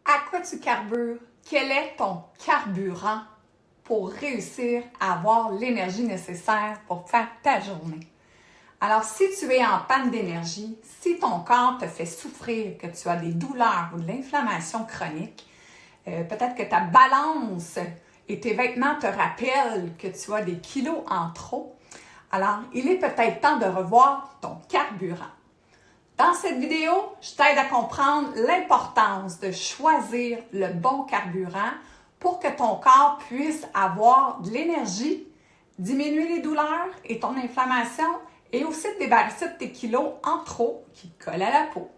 À quoi tu carbures? Quel est ton carburant pour réussir à avoir l'énergie nécessaire pour faire ta journée? Alors, si tu es en panne d'énergie, si ton corps te fait souffrir, que tu as des douleurs ou de l'inflammation chronique, peut-être que ta balance et tes vêtements te rappellent que tu as des kilos en trop, alors il est peut-être temps de revoir ton carburant. Dans cette vidéo, je t'aide à comprendre l'importance de choisir le bon carburant pour que ton corps puisse avoir de l'énergie, diminuer les douleurs et ton inflammation et aussi te débarrasser de tes kilos en trop qui te collent à la peau.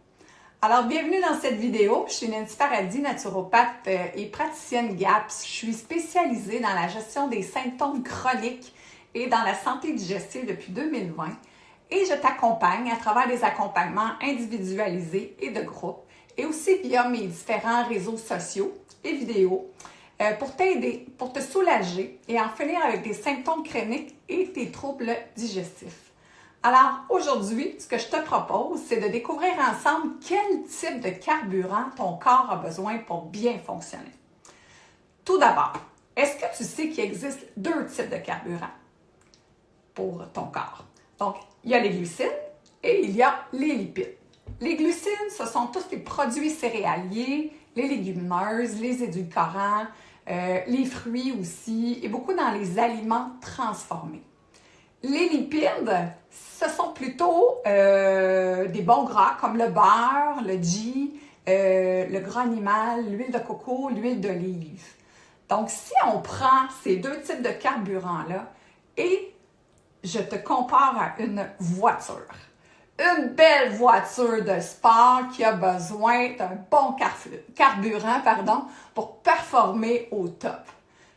Alors, bienvenue dans cette vidéo. Je suis Nancy Paradis, naturopathe et praticienne GAPS. Je suis spécialisée dans la gestion des symptômes chroniques et dans la santé digestive depuis 2020. Et je t'accompagne à travers des accompagnements individualisés et de groupe, et aussi via mes différents réseaux sociaux et vidéos pour t'aider, pour te soulager et en finir avec tes symptômes chroniques et tes troubles digestifs. Alors aujourd'hui, ce que je te propose, c'est de découvrir ensemble quel type de carburant ton corps a besoin pour bien fonctionner. Tout d'abord, est-ce que tu sais qu'il existe deux types de carburant pour ton corps? Donc, il y a les glucides et il y a les lipides. Les glucides, ce sont tous les produits céréaliers, les légumineuses, les édulcorants, les fruits aussi, et beaucoup dans les aliments transformés. Les lipides, ce sont plutôt des bons gras comme le beurre, le ghee, le gras animal, l'huile de coco, l'huile d'olive. Donc, si on prend ces deux types de carburants-là et je te compare à une voiture. Une belle voiture de sport qui a besoin d'un bon carburant pour performer au top.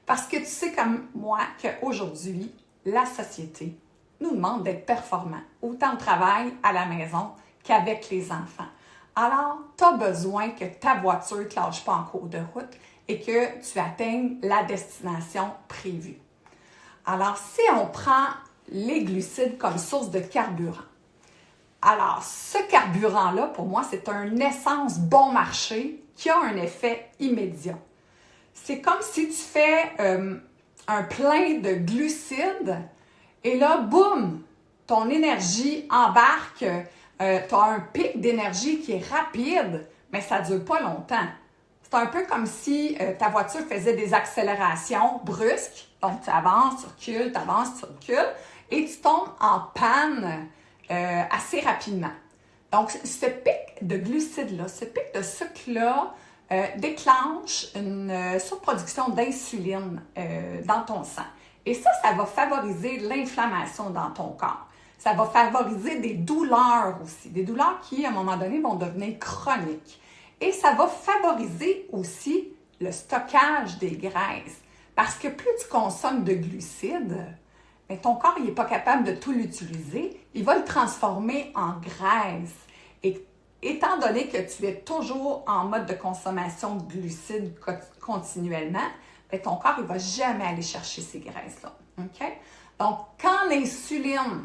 Parce que tu sais comme moi qu'aujourd'hui, la société nous demande d'être performants, autant au travail, à la maison qu'avec les enfants. Alors, tu as besoin que ta voiture ne te lâche pas en cours de route et que tu atteignes la destination prévue. Alors, si on prend les glucides comme source de carburant. Alors, ce carburant-là, pour moi, c'est un essence bon marché qui a un effet immédiat. C'est comme si tu fais un plein de glucides et là, boum, ton énergie embarque, tu as un pic d'énergie qui est rapide, mais ça ne dure pas longtemps. C'est un peu comme si ta voiture faisait des accélérations brusques. Donc, tu avances, tu recules, et tu tombes en panne assez rapidement. Donc, ce pic de glucides-là, ce pic de sucre-là déclenche une surproduction d'insuline dans ton sang. Et ça va favoriser l'inflammation dans ton corps. Ça va favoriser des douleurs aussi, des douleurs qui, à un moment donné, vont devenir chroniques. Et ça va favoriser aussi le stockage des graisses. Parce que plus tu consommes de glucides, mais ton corps n'est pas capable de tout l'utiliser, il va le transformer en graisse. Et étant donné que tu es toujours en mode de consommation de glucides continuellement, bien, ton corps ne va jamais aller chercher ces graisses-là. Okay? Donc, quand l'insuline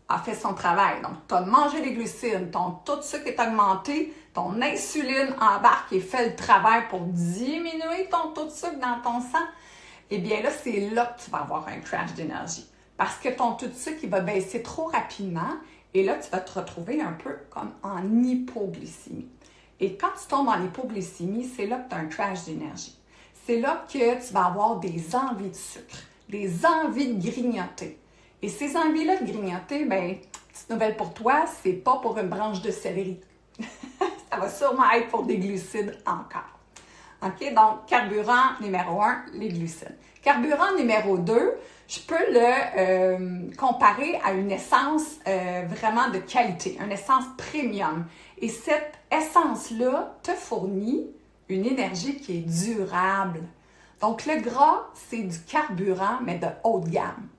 a fait son travail, donc tu as mangé les glucides, ton taux de sucre est augmenté, ton insuline embarque et fait le travail pour diminuer ton taux de sucre dans ton sang, eh bien là, c'est là que tu vas avoir un crash d'énergie. Parce que ton taux de sucre, il va baisser trop rapidement et là, tu vas te retrouver un peu comme en hypoglycémie. Et quand tu tombes en hypoglycémie, c'est là que tu as un crash d'énergie. C'est là que tu vas avoir des envies de sucre, des envies de grignoter. Et ces envies-là de grignoter, bien, petite nouvelle pour toi, c'est pas pour une branche de céleri. Ça va sûrement être pour des glucides encore. OK? Donc, carburant numéro 1, les glucides. Carburant numéro 2, je peux le comparer à une essence vraiment de qualité, une essence premium. Et cette essence-là te fournit une énergie qui est durable. Donc, le gras, c'est du carburant, mais de haute gamme.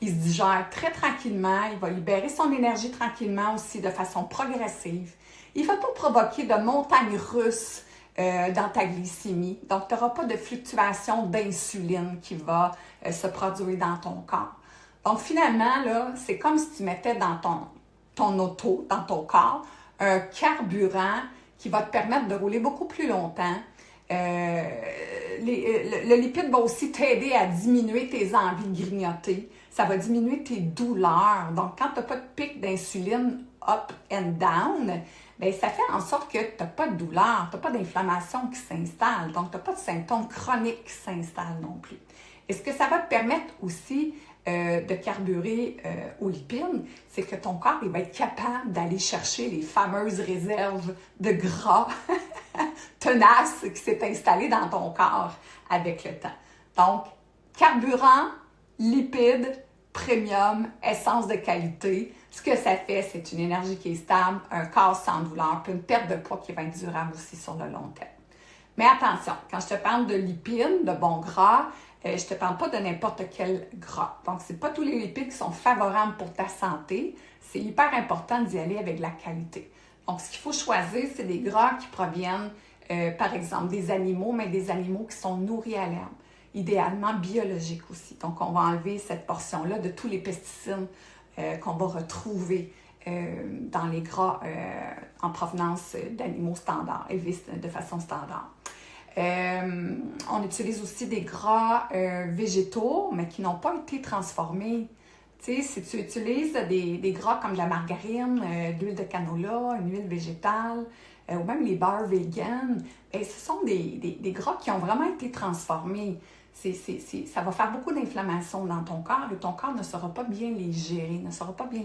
Il se digère très tranquillement, il va libérer son énergie tranquillement aussi de façon progressive. Il ne va pas provoquer de montagnes russes dans ta glycémie. Donc, tu n'auras pas de fluctuation d'insuline qui va se produire dans ton corps. Donc, finalement, là, c'est comme si tu mettais dans ton auto, dans ton corps, un carburant qui va te permettre de rouler beaucoup plus longtemps, Le lipide va aussi t'aider à diminuer tes envies de grignoter. Ça va diminuer tes douleurs. Donc, quand tu n'as pas de pic d'insuline up and down, bien, ça fait en sorte que tu n'as pas de douleur, tu n'as pas d'inflammation qui s'installe. Donc, tu n'as pas de symptômes chroniques qui s'installent non plus. Et ce que ça va te permettre aussi de carburer aux lipides, c'est que ton corps il va être capable d'aller chercher les fameuses réserves de gras tenaces qui s'est installées dans ton corps avec le temps. Donc, carburant, lipides, premium, essence de qualité. Ce que ça fait, c'est une énergie qui est stable, un corps sans douleur, puis une perte de poids qui va être durable aussi sur le long terme. Mais attention, quand je te parle de lipides, de bons gras, je ne te parle pas de n'importe quel gras. Donc, ce n'est pas tous les lipides qui sont favorables pour ta santé. C'est hyper important d'y aller avec la qualité. Donc, ce qu'il faut choisir, c'est des gras qui proviennent, par exemple, des animaux, mais des animaux qui sont nourris à l'herbe. Idéalement biologiques aussi. Donc, on va enlever cette portion-là de tous les pesticides qu'on va retrouver dans les gras en provenance d'animaux standards, élevés de façon standard. On utilise aussi des gras végétaux, mais qui n'ont pas été transformés. Tu sais, si tu utilises des gras comme de la margarine, de l'huile de canola, une huile végétale, ou même les beurres vegan, bien, ce sont des gras qui ont vraiment été transformés. Ça va faire beaucoup d'inflammation dans ton corps et ton corps ne saura pas bien les gérer, ne saura pas bien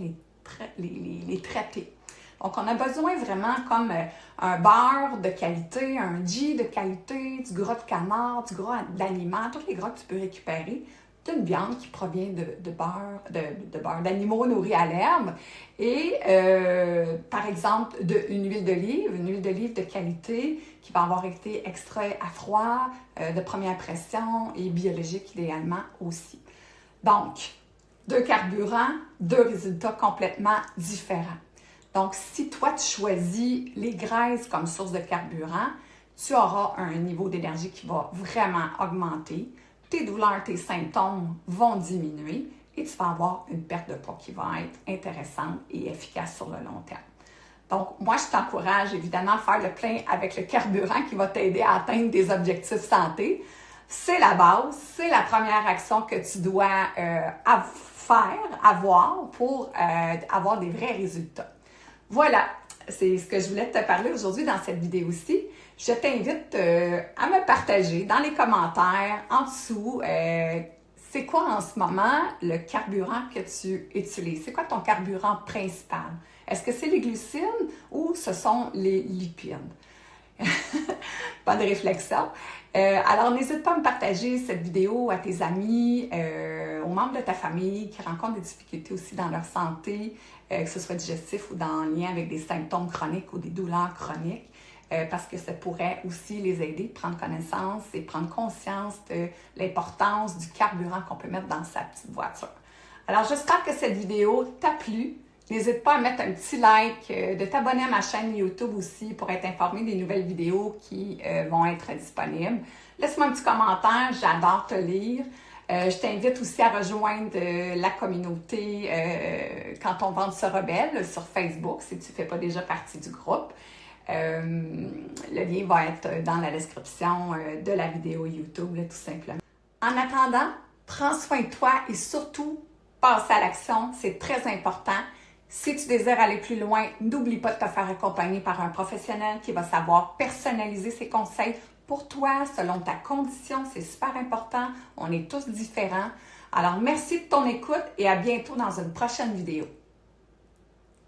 les traiter. Donc, on a besoin vraiment comme un beurre de qualité, un ghee de qualité, du gras de canard, du gras d'aliment, tous les gras que tu peux récupérer d'une viande qui provient de beurre d'animaux nourris à l'herbe et, par exemple, une huile d'olive de qualité qui va avoir été extraite à froid, de première pression et biologique idéalement aussi. Donc, 2 carburants, 2 résultats complètement différents. Donc, si toi, tu choisis les graisses comme source de carburant, tu auras un niveau d'énergie qui va vraiment augmenter. Tes douleurs, tes symptômes vont diminuer et tu vas avoir une perte de poids qui va être intéressante et efficace sur le long terme. Donc, moi, je t'encourage évidemment à faire le plein avec le carburant qui va t'aider à atteindre tes objectifs santé. C'est la base, c'est la première action que tu dois avoir pour avoir des vrais résultats. Voilà, c'est ce que je voulais te parler aujourd'hui dans cette vidéo-ci. Je t'invite à me partager dans les commentaires en dessous c'est quoi en ce moment le carburant que tu utilises? C'est quoi ton carburant principal? Est-ce que c'est les glucides ou ce sont les lipides? Bonne réflexion. Alors, n'hésite pas à me partager cette vidéo à tes amis, aux membres de ta famille qui rencontrent des difficultés aussi dans leur santé, que ce soit digestif ou dans lien avec des symptômes chroniques ou des douleurs chroniques, parce que ça pourrait aussi les aider à prendre connaissance et prendre conscience de l'importance du carburant qu'on peut mettre dans sa petite voiture. Alors, j'espère que cette vidéo t'a plu. N'hésite pas à mettre un petit like, de t'abonner à ma chaîne YouTube aussi pour être informé des nouvelles vidéos qui vont être disponibles. Laisse-moi un petit commentaire, j'adore te lire. Je t'invite aussi à rejoindre la communauté Quand on vente se rebelle sur Facebook, si tu ne fais pas déjà partie du groupe. Le lien va être dans la description de la vidéo YouTube, là, tout simplement. En attendant, prends soin de toi et surtout, passe à l'action, c'est très important. Si tu désires aller plus loin, n'oublie pas de te faire accompagner par un professionnel qui va savoir personnaliser ses conseils pour toi, selon ta condition. C'est super important. On est tous différents. Alors, merci de ton écoute et à bientôt dans une prochaine vidéo.